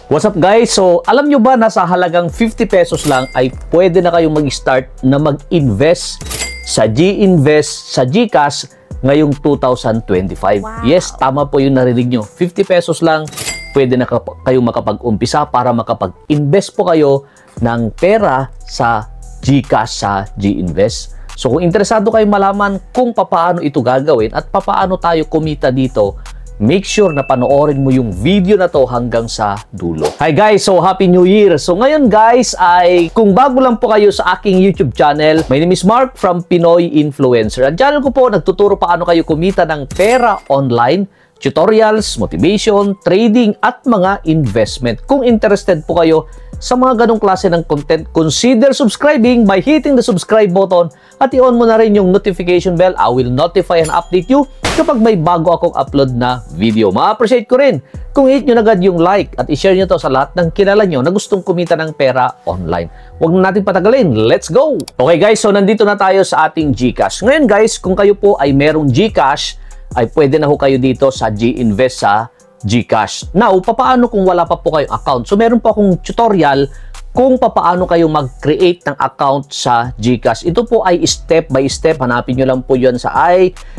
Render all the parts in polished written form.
What's up guys? So, alam nyo ba na sa halagang 50 pesos lang ay pwede na kayong mag-start na mag-invest sa G-Invest, sa GCash ngayong 2025. Wow. Yes, tama po yung narinig nyo. 50 pesos lang, pwede na kayong makapag-umpisa para makapag-invest po kayo ng pera sa GCash, sa G-Invest. So, kung interesado kayong malaman kung paano ito gagawin at paano tayo kumita dito, make sure na panoorin mo yung video na to hanggang sa dulo. Hi guys! So, Happy New Year! So, ngayon guys ay kung bago lang po kayo sa aking YouTube channel, my name is Mark from Pinoy Influencer. Ang channel ko po, nagtuturo paano kayo kumita ng pera online, tutorials, motivation, trading, at mga investment. Kung interested po kayo sa mga ganong klase ng content, consider subscribing by hitting the subscribe button at i-on mo na rin yung notification bell. I will notify and update you kapag may bago akong upload na video. Ma-appreciate ko rin kung hit nyo na agad yung like at i-share nyo to sa lahat ng kilala nyo na gustong kumita ng pera online. Huwag na natin patagalin. Let's go! Okay guys, so nandito na tayo sa ating GCash. Ngayon guys, kung kayo po ay merong GCash, ay pwede na ho kayo dito sa G-Invest sa GCash. Now, paano kung wala pa po kayong account? So, meron po akong tutorial kung paano kayo mag-create ng account sa GCash. Ito po ay step by step. Hanapin nyo lang po yun sa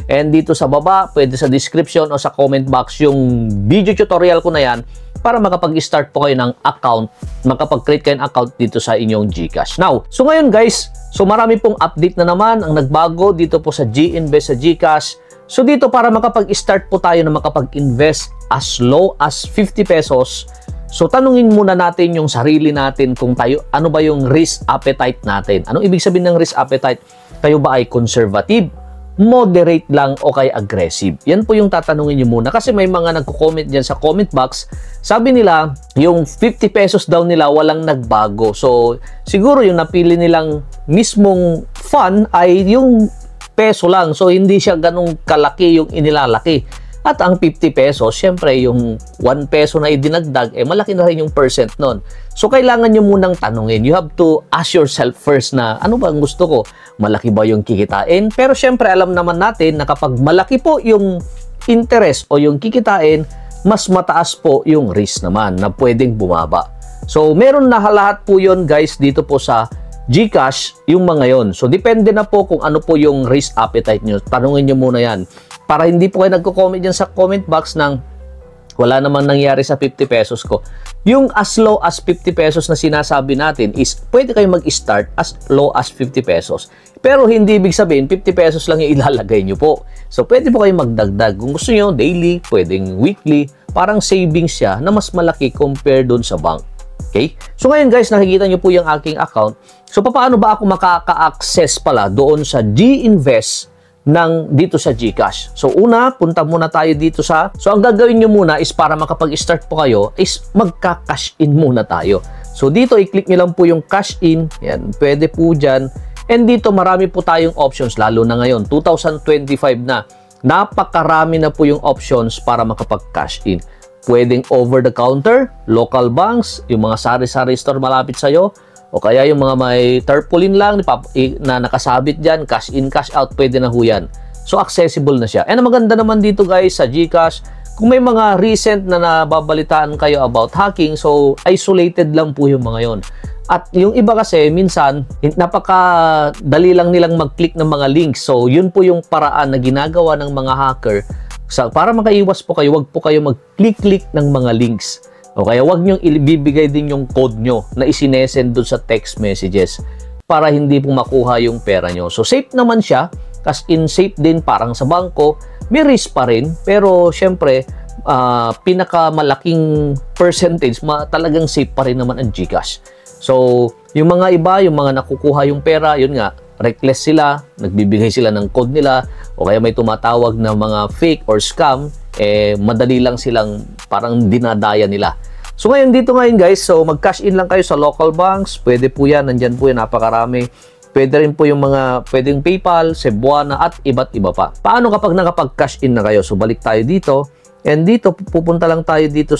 and dito sa baba, pwede sa description o sa comment box yung video tutorial ko na yan para makapag-start po kayo ng account, makapag-create kayo ng account dito sa inyong GCash. Now, so ngayon guys, so marami pong update na naman ang nagbago dito po sa G-Invest sa GCash. So dito para makapag-start po tayo na makapag-invest as low as 50 pesos. So tanungin muna natin yung sarili natin kung tayo, ano ba yung risk appetite natin? Anong ibig sabihin ng risk appetite? Kayo ba ay conservative, moderate lang o kay aggressive? Yan po yung tatanungin nyo muna kasi may mga nagko-comment dyan sa comment box. Sabi nila, yung 50 pesos daw nila walang nagbago. So siguro yung napili nilang mismong fund ay yung peso lang. So, hindi siya ganong kalaki yung inilalaki. At ang 50 pesos, syempre, yung 1 peso na idinagdag, malaki na rin yung percent nun. So, kailangan nyo munang tanungin. You have to ask yourself first na, ano ba ang gusto ko? Malaki ba yung kikitain? Pero syempre, alam naman natin na kapag malaki po yung interest o yung kikitain, mas mataas po yung risk naman na pwedeng bumaba. So, meron na lahat po yun, guys, dito po sa GCash, yung mga yon. So, depende na po kung ano po yung risk appetite nyo. Tanungin nyo muna yan. Para hindi po kayo nagko-comment dyan sa comment box ng wala naman nangyari sa 50 pesos ko. Yung as low as 50 pesos na sinasabi natin is pwede kayo mag-start as low as 50 pesos. Pero hindi ibig sabihin 50 pesos lang yung ilalagay nyo po. So, pwede po kayo magdagdag. Kung gusto nyo, daily, pwedeng weekly. Parang savings siya na mas malaki compare doon sa bank. Okay? So ngayon guys, nakikita nyo po yung aking account. So paano ba ako makaka-access pala doon sa G-Invest dito sa GCash? So una, punta muna tayo dito sa... So ang gagawin nyo muna is para makapag-start po kayo is magka-cash in muna tayo. So dito, i-click nyo lang po yung cash in. Yan, pwede po dyan. And dito, marami po tayong options lalo na ngayon. 2025 na. Napakarami na po yung options para makapag-cash in. Pwedeng over-the-counter, local banks, yung mga sari-sari store malapit sa'yo, o kaya yung mga may tarpaulin lang na nakasabit dyan, cash in, cash out, pwede na ho yan. So, accessible na siya. And ang maganda naman dito guys sa GCash, kung may mga recent na nababalitaan kayo about hacking, so isolated lang po yung mga yon. At yung iba kasi, minsan, napakadali lang nilang mag-click ng mga links. So, yun po yung paraan na ginagawa ng mga hacker. So, para makaiwas po kayo, wag po kayo mag-click-click ng mga links. O kaya wag niyong ibibigay din yung code nyo na isinesend doon sa text messages para hindi po makuha yung pera nyo. So, safe naman siya. As in, safe din parang sa bangko. May risk pa rin. Pero, syempre, pinakamalaking percentage, talagang safe pa rin naman ang GCash. So, yung mga iba, yung mga nakukuha yung pera, yun nga, reckless sila, nagbibigay sila ng code nila, o kaya may tumatawag na mga fake or scam, madali lang silang parang dinadaya nila. So ngayon dito guys, so mag-cash in lang kayo sa local banks, pwede po yan, nandyan po yan, napakarami. Pwede rin po yung mga, pwedeng PayPal, Cebuana, at iba't iba pa. Paano kapag nakapag-cash in na kayo? So balik tayo dito, and dito, pupunta lang tayo dito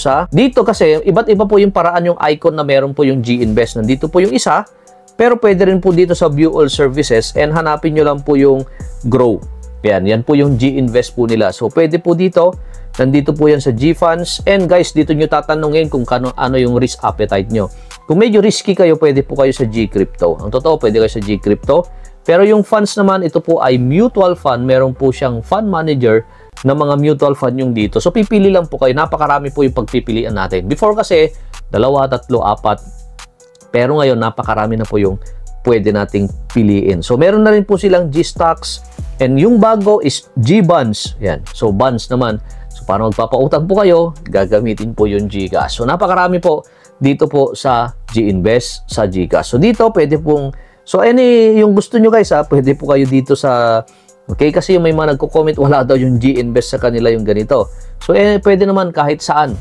kasi, iba't iba po yung paraan yung icon na meron po yung G-Invest. Nandito po yung isa, pero pwede rin po dito sa View All Services and hanapin nyo lang po yung Grow. Yan po yung G-Invest po nila. So, pwede po dito. Nandito po yan sa GFunds. And guys, dito nyo tatanungin kung ano yung risk appetite nyo. Kung medyo risky kayo, pwede po kayo sa GCrypto. Ang totoo, pwede kayo sa GCrypto. Pero yung funds naman, ito po ay mutual fund. Meron po siyang fund manager na mga mutual fund yung dito. So, pipili lang po kayo. Napakarami po yung pagpipilian natin. Before kasi, 2, 3, 4. Pero ngayon, napakarami na po yung pwede nating piliin. So, meron na rin po silang G-Stocks. And yung bago is G-Bonds. Yan. So, bonds naman. So, para magpapautang po kayo, gagamitin po yung GCash. So, napakarami po dito po sa G-Invest, sa GCash. So, dito pwede pong, so yung gusto nyo guys pwede po kayo dito sa, okay, kasi yung may mga nagko-comment, wala daw yung G-Invest sa kanila yung ganito. So, pwede naman kahit saan.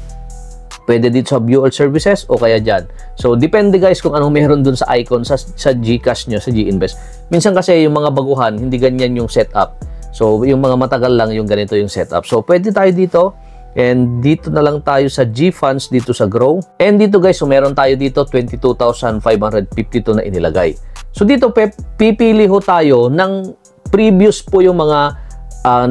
Pwede dito sa View All Services o kaya dyan. So, depende guys kung anong meron dun sa icon sa GCash nyo, sa G-Invest. Minsan kasi yung mga baguhan, hindi ganyan yung setup. So, yung mga matagal lang yung ganito yung setup. So, pwede tayo dito. And dito na lang tayo sa GFunds dito sa Grow. And dito guys, so meron tayo dito 22,552 na inilagay. So dito pipili ho tayo ng previous po yung mga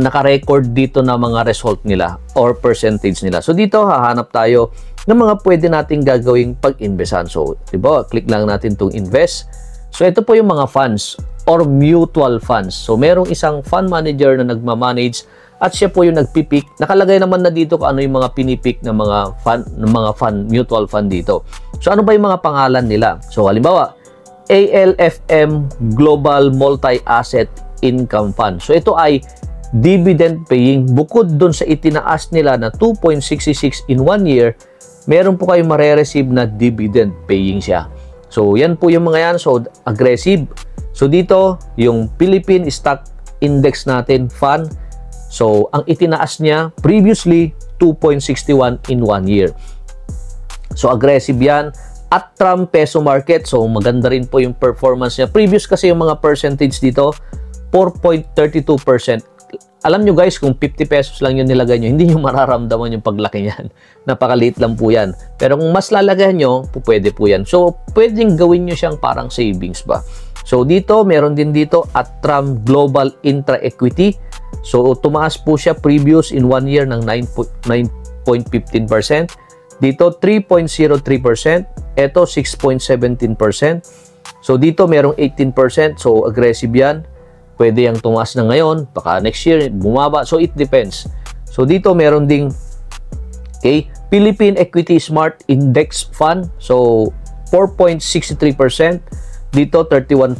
naka-record dito na mga result nila or percentage nila. So dito hahanap tayo ng mga pwede nating gagawing pag-investan. So, diba, click lang natin itong invest. So ito po yung mga funds or mutual funds. So merong isang fund manager na nagmamanage at siya po yung nagpipick. Nakalagay naman na dito kung ano yung mga pinipick ng mga fund, mutual fund dito. So ano ba yung mga pangalan nila? So halimbawa, ALFM Global Multi-Asset Income Fund. So ito ay dividend paying. Bukod dun sa itinaas nila na 2.66 in 1 year, meron po kayong mare-receive na dividend paying siya. So yan po yung mga yan. So aggressive. So dito, yung Philippine Stock Index natin, fund. So, ang itinaas niya, previously, 2.61 in 1 year. So, aggressive yan. At Trump Peso Market, so maganda rin po yung performance niya. Previous kasi yung mga percentage dito, 4.32%. Alam nyo guys, kung 50 pesos lang yung nilagay nyo, hindi nyo mararamdaman yung paglaki niyan. Napakaliit lang po yan. Pero kung mas lalagyan nyo, pwede po yan. So, pwedeng gawin nyo siyang parang savings ba. So, dito, meron din dito at Trump Global Intra Equity. So, tumaas po siya previous in 1 year ng 9.15%. Dito, 3.03%. Ito, 6.17%. So, dito, merong 18%. So, aggressive yan. Pwede yung tumaas na ngayon. Baka next year, bumaba. So, it depends. So, dito, meron ding Philippine Equity Smart Index Fund. So, 4.63%. Dito, 31%.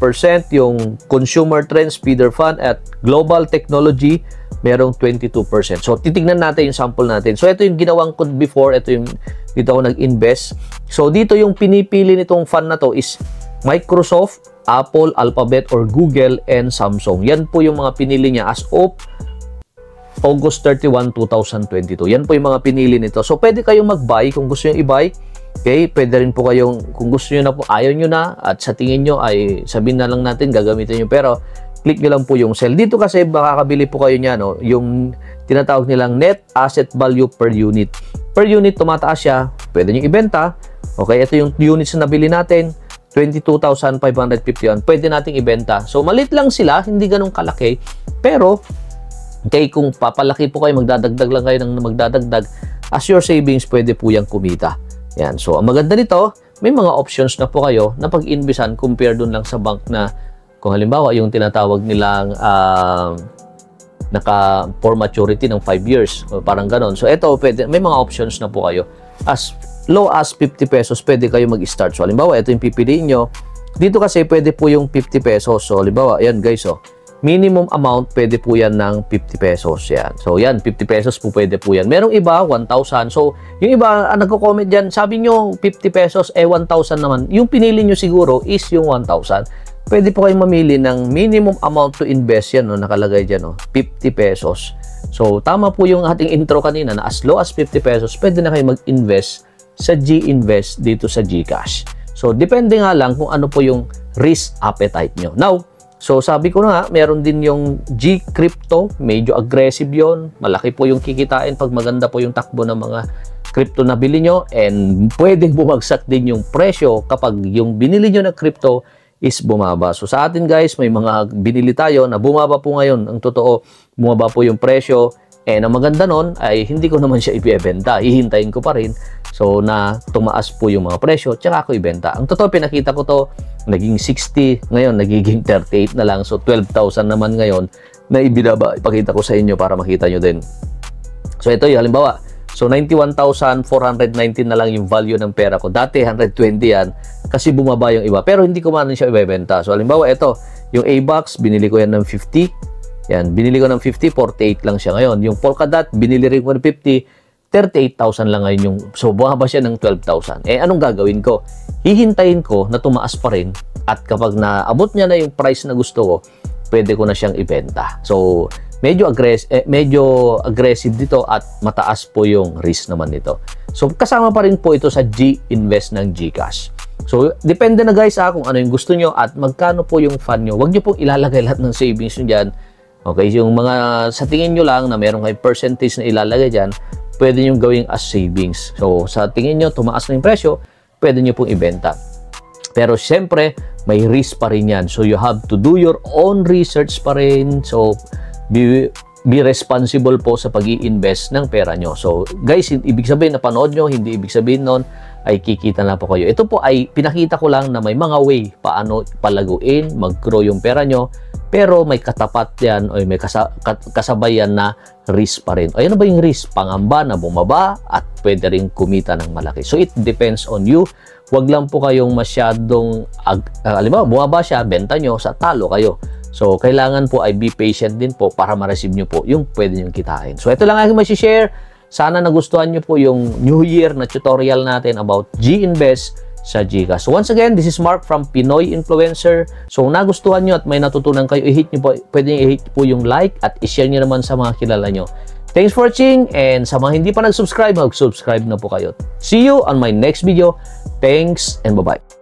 Yung Consumer Trends Feeder Fund at Global Technology, merong 22%. So, titignan natin yung sample natin. So, ito yung ginawang ko before. Ito yung dito ako nag-invest. So, dito yung pinipili nitong fund na to is Microsoft, Apple, Alphabet, or Google, and Samsung. Yan po yung mga pinili niya as of August 31, 2022. Yan po yung mga pinili nito. So, pwede kayong mag-buy kung gusto nyo i-buy. Okay, pwede rin po kayong, kung gusto nyo na po, ayaw nyo na, at sa tingin nyo ay sabihin na lang natin, gagamitin nyo. Pero, click nyo lang po yung sell. Dito kasi, makakabili po kayo niya, no? Yung tinatawag nilang net asset value per unit. Per unit, tumataas siya, pwede nyo ibenta. Okay, ito yung units na nabili natin, 22,551. Pwede nating ibenta. So, malit lang sila, hindi ganun kalaki. Pero, okay, kung papalaki po kayo, magdadagdag lang kayo ng magdadagdag, as your savings, pwede po yung kumita. Yan. So, ang maganda nito, may mga options na po kayo na pag-invisan compare dun lang sa bank na kung halimbawa yung tinatawag nilang for maturity ng 5 years. Parang ganon. So, ito, pwede, may mga options na po kayo. As low as 50 pesos, pwede kayo mag-start. So, halimbawa, ito yung pipiliin nyo. Dito kasi, pwede po yung 50 pesos. So, halimbawa, yan guys, oh. Minimum amount, pwede po yan ng 50 pesos. Yan. So, yan, 50 pesos po pwede po yan. Merong iba, 1,000. So, yung iba, nagko-comment dyan, sabi nyo, 50 pesos, 1,000 naman. Yung pinili nyo siguro is yung 1,000. Pwede po kayong mamili ng minimum amount to invest. Yan, no, nakalagay dyan, no, 50 pesos. So, tama po yung ating intro kanina na as low as 50 pesos, pwede na kayo mag-invest sa G-Invest dito sa GCash. So, depende nga lang kung ano po yung risk appetite nyo. Now, so, sabi ko na nga, meron din yung GCrypto, medyo aggressive yon. Malaki po yung kikitain pag maganda po yung takbo ng mga crypto na bili nyo, and pwedeng bumagsak din yung presyo kapag yung binili nyo na crypto is bumaba. So, sa atin guys, may mga binili tayo na bumaba po ngayon. Ang totoo, bumaba po yung presyo, And ang maganda nun ay hindi ko naman siya ibebenta. Hihintayin ko pa rin. So, na tumaas po yung mga presyo, tsaka ako ibenta. Ang totoo, pinakita ko to, naging 60, ngayon nagiging 38 na lang. So, 12,000 naman ngayon na ibinaba. Ipakita ko sa inyo para makita nyo din. So, ito yung halimbawa. So, 91,419 na lang yung value ng pera ko. Dati, 120 yan kasi bumaba yung iba. Pero hindi ko man siya ibebenta. So, halimbawa, ito, yung A-Box, binili ko yan ng 50. Yan, binili ko ng 50, 48 lang siya ngayon. Yung Polkadot, binili rin ko ng 50, 38,000 lang ngayon yung, so bumaba siya ng 12,000. Eh, anong gagawin ko? Hihintayin ko na tumaas pa rin at kapag naabot niya na yung price na gusto ko, pwede ko na siyang ibenta. So, medyo aggressive dito at mataas po yung risk naman nito. So, kasama pa rin po ito sa G-Invest ng GCash. So, depende na guys kung ano yung gusto nyo at magkano po yung fund nyo. Huwag nyo pong ilalagay lahat ng savings nyo dyan. Okay, yung mga sa tingin nyo lang na meron kayong percentage na ilalagay dyan, pwede nyo gawing as savings. So, sa tingin nyo, tumaas na yung presyo, pwede nyo pong ibenta. Pero, syempre, may risk pa rin yan. So, you have to do your own research pa rin. So, be responsible po sa pag-i-invest ng pera nyo. So, guys, ibig sabihin na panood nyo, hindi ibig sabihin nun ay kikita na po kayo. Ito po ay pinakita ko lang na may mga way paano palaguin, mag-grow yung pera nyo, pero may katapat yan o may kasabay yan na risk pa rin. O ano ba yung risk? Pangamba na bumaba at pwede rin kumita ng malaki. So, it depends on you. Huwag lang po kayong masyadong, halimbawa, bumaba siya, benta nyo, sa talo kayo. So, kailangan po ay be patient din po para ma-receive nyo po yung pwede nyo kitain. So, ito lang aking ma-share. Sana nagustuhan nyo po yung New Year na tutorial natin about G-Invest sa GCash. So, once again, this is Mark from Pinoy Influencer. So, kung nagustuhan nyo at may natutunan kayo, i-hit nyo po, pwede nyo i-hit po yung like at i-share nyo naman sa mga kilala nyo. Thanks for watching, and sa mga hindi pa nag-subscribe, mag-subscribe na po kayo. See you on my next video. Thanks and bye-bye.